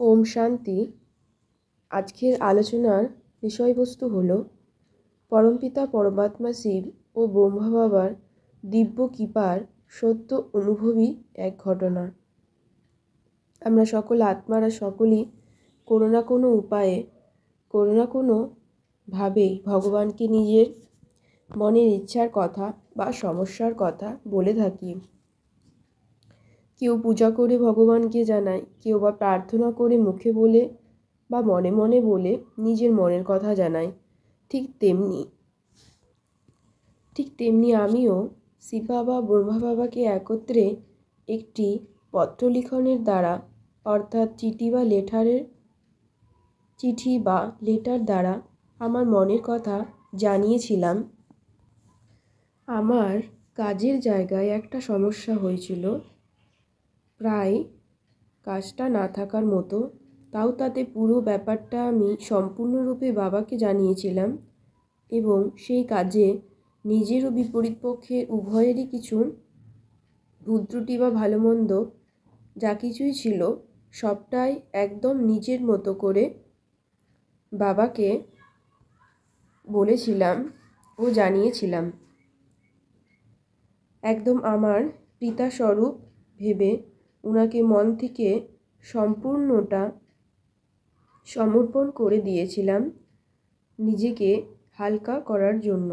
ওম শান্তি। আজকের আলোচনার বিষয়বস্তু হল পরমপিতা পরমাত্মা শিব ও ব্রহ্মা বাবার দিব্য কৃপার সত্য অনুভবী এক ঘটনা। আমরা সকল আত্মারা সকলেই কোনো না কোনো উপায়ে কোনো না কোনো ভাবেই ভগবানকে নিজের মনের ইচ্ছার কথা বা সমস্যার কথা বলে থাকি। কেউ পূজা করে ভগবানকে জানায়, কেউ বা প্রার্থনা করে মুখে বলে বা মনে মনে বলে নিজের মনের কথা জানায়। ঠিক তেমনি আমিও শিব বাবা ব্রহ্মা বাবাকে একত্রে একটি পত্র লিখনের দ্বারা অর্থাৎ চিঠি বা লেটার দ্বারা আমার মনের কথা জানিয়েছিলাম। আমার কাজের জায়গায় একটা সমস্যা হয়েছিল, প্রায় কাজটা না থাকার মতো, তাও তাতে পুরো ব্যাপারটা আমি সম্পূর্ণরূপে বাবাকে জানিয়েছিলাম এবং সেই কাজে নিজের ও বিপরীত পক্ষের উভয়েরই কিছু ভুল ত্রুটি বা ভালো মন্দ যা কিছুই ছিল সবটাই একদম নিজের মতো করে বাবাকে বলেছিলাম ও জানিয়েছিলাম। একদম আমার পিতাস্বরূপ ভেবে ওনাকে মন থেকে সম্পূর্ণটা সমর্পণ করে দিয়েছিলাম নিজেকে হালকা করার জন্য।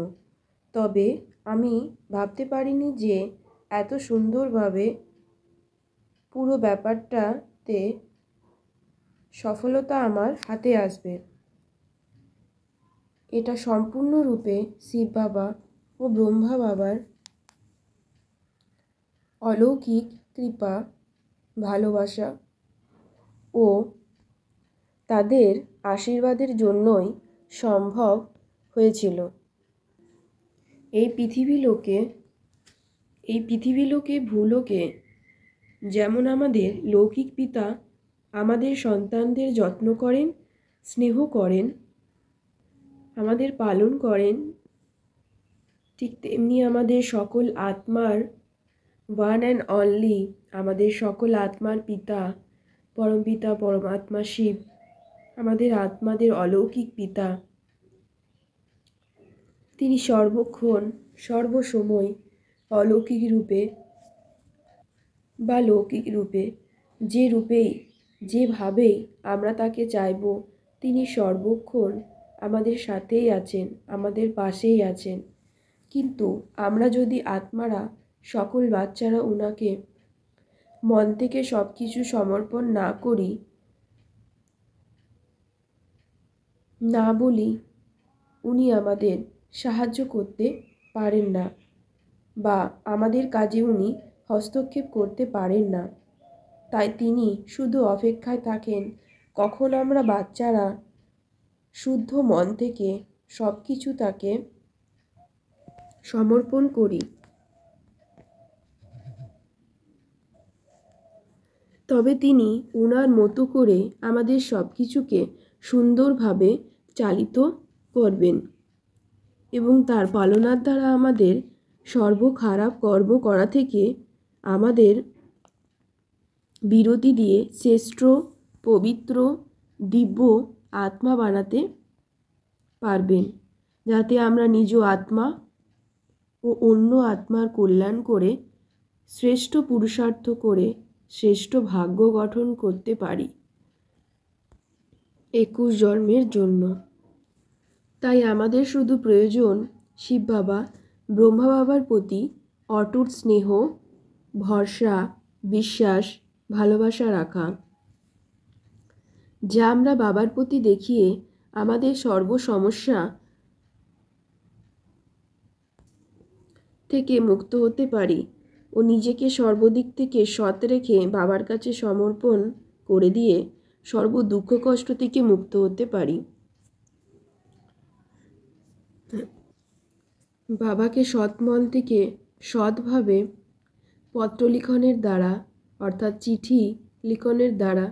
তবে আমি ভাবতে পারিনি যে এত সুন্দরভাবে পুরো ব্যাপারটাতে সফলতা আমার হাতে আসবে। এটা সম্পূর্ণরূপে শিব বাবা ও ব্রহ্মা বাবার অলৌকিক কৃপা, ভালোবাসা ও তাদের আশীর্বাদের জন্যই সম্ভব হয়েছিল। এই পৃথিবীলোকে ভূলোকে যেমন আমাদের লৌকিক পিতা আমাদের সন্তানদের যত্ন করেন, স্নেহ করেন, আমাদের পালন করেন, ঠিক তেমনি আমাদের সকল আত্মার ওয়ান অ্যান্ড অনলি আমাদের সকল আত্মার পিতা পরমপিতা পরমাত্মা শিব আমাদের আত্মাদের অলৌকিক পিতা। তিনি সর্বক্ষণ সর্বসময় অলৌকিক রূপে বা লৌকিক রূপে যে রূপেই যেভাবেই আমরা তাকে চাইব, তিনি সর্বক্ষণ আমাদের সাথেই আছেন, আমাদের পাশেই আছেন। কিন্তু আমরা যদি আত্মারা সকল বাচ্চারা ওনাকে মন থেকে সব কিছু সমর্পণ না করি, না বলি, উনি আমাদের সাহায্য করতে পারেন না বা আমাদের কাজে উনি হস্তক্ষেপ করতে পারেন না। তাই তিনি শুধু অপেক্ষায় থাকেন কখন আমরা বাচ্চারা শুদ্ধ মন থেকে সব কিছু তাকে সমর্পণ করি। তবে তিনি ওনার মতো করে আমাদের সব কিছুকে সুন্দরভাবে চালিত করবেন এবং তার পালনার দ্বারা আমাদের সর্বখারাপ কর্ম করা থেকে আমাদের বিরতি দিয়ে শ্রেষ্ঠ পবিত্র দিব্য আত্মা বানাতে পারবেন, যাতে আমরা নিজ আত্মা ও অন্য আত্মার কল্যাণ করে শ্রেষ্ঠ পুরুষার্থ করে শ্রেষ্ঠ ভাগ্য গঠন করতে পারি 21 জন্মের জন্য। তাই আমাদের শুধু প্রয়োজন শিব বাবা ব্রহ্মা বাবার প্রতি অটুট স্নেহ, ভরসা, বিশ্বাস, ভালোবাসা রাখা, যা আমরা বাবার প্রতি দেখিয়ে আমাদের সর্বসমস্যা থেকে মুক্ত হতে পারি ও নিজেকে সর্বদিক থেকে সৎ রেখে বাবার কাছে সমর্পণ করে দিয়ে সর্ব দুঃখ কষ্ট থেকে মুক্ত হতে পারি। বাবাকে সৎ মন থেকে সৎভাবে পত্র লিখনের দ্বারা অর্থাৎ চিঠি লিখনের দ্বারা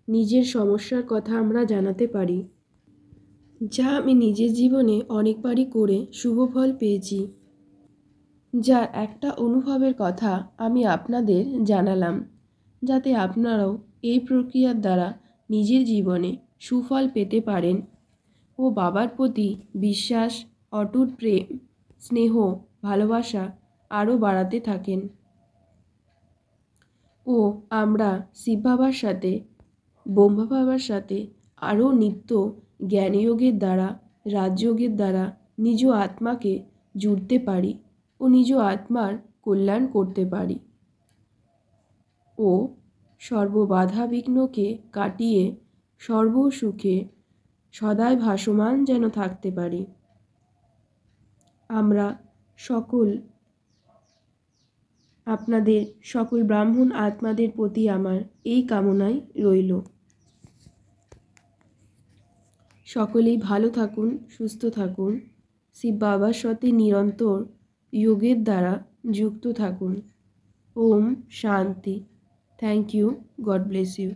নিজের সমস্যার কথা আমরা জানাতে পারি, যা আমি নিজের জীবনে অনেকবারই করে শুভ ফল পেয়েছি, যার একটা অনুভবের কথা আমি আপনাদের জানালাম, যাতে আপনারাও এই প্রক্রিয়ার দ্বারা নিজের জীবনে সুফল পেতে পারেন ও বাবার প্রতি বিশ্বাস, অটুট প্রেম, স্নেহ, ভালোবাসা আরও বাড়াতে থাকেন। ও আমরা শিব বাবার সাথে, ব্রহ্মা বাবার সাথে আরও নিত্য জ্ঞানযোগের দ্বারা, রাজযোগের দ্বারা নিজ আত্মাকে জুড়তে পারি ও নিজ আত্মার কল্যাণ করতে পারি ও সর্ববাধা বিঘ্নকে কাটিয়ে সর্বসুখে সদাই ভাসমান যেন থাকতে পারি। আমরা আপনাদের সকল ব্রাহ্মণ আত্মাদের প্রতি আমার এই কামনাই রইল। সকলেই ভালো থাকুন, সুস্থ থাকুন, শিব বাবার সাথে নিরন্তর যোগের দ্বারা যুক্ত থাকুন। ওম শান্তি। Thank you. God bless you.